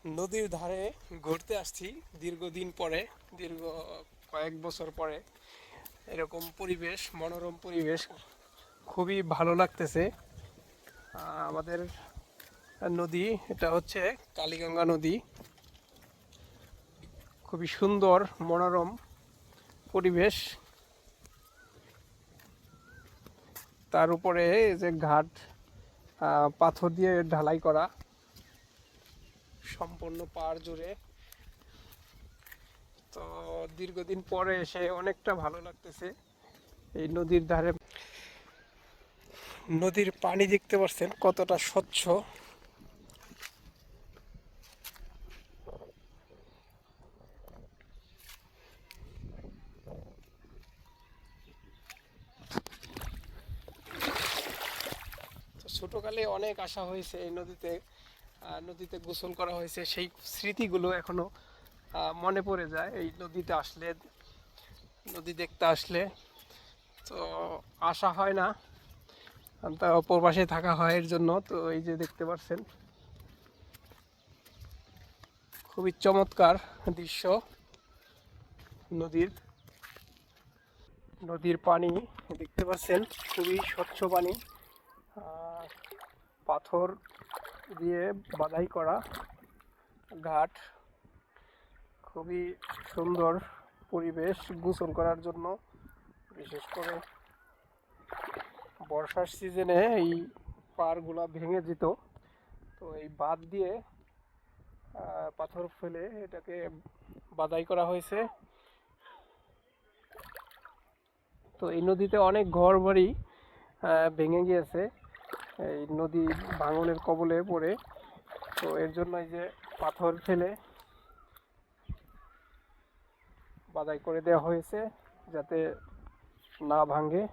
নদীর ধারে ঘুরতে আসছি দীর্ঘদিন পরে, দীর্ঘ কয়েক বছর পরে। এরকম পরিবেশ, মনোরম পরিবেশ, খুবই ভালো লাগতেছে। আমাদের নদী, এটা হচ্ছে কালীগঙ্গা নদী। খুবই সুন্দর মনোরম পরিবেশ। তার উপরে এই যে ঘাট, পাথর দিয়ে ঢালাই করা সম্পূর্ণ পাড় জুড়ে। তো দীর্ঘদিন পরে এসে অনেকটা ভালো লাগতেছে এই নদীর ধারে। নদীর পানি দেখতে পাচ্ছেন কতটা স্বচ্ছ। তো ছোটকালে অনেক আসা হয়েছে এই নদীতে, নদীতে গোসল করা হয়েছে, সেই স্মৃতিগুলো এখনো মনে পড়ে যায় এই নদীতে আসলে, নদী দেখতে আসলে। তো আসা হয় না, তা অপর পাশে থাকা হয় এর জন্য। তো এই যে দেখতে পাচ্ছেন, খুবই চমৎকার দৃশ্য নদীর। নদীর পানি দেখতে পাচ্ছেন, খুবই স্বচ্ছ পানি। পাথর দিয়ে বাধাই করা ঘাট, খুবই সুন্দর পরিবেশ গোসল করার জন্য। বিশেষ করে বর্ষার সিজনে এই পাড়গুলা ভেঙে যেত, তো এই বাঁধ দিয়ে পাথর ফেলে এটাকে বাধাই করা হয়েছে। তো এই নদীতে অনেক ঘর বাড়ি ভেঙে গিয়েছে এই নদী ভাঙনের কবলে পড়ে। তো এর জন্য এই যে পাথর ফেলে বাধাই করে দেওয়া হয়েছে, যাতে না ভাঙে।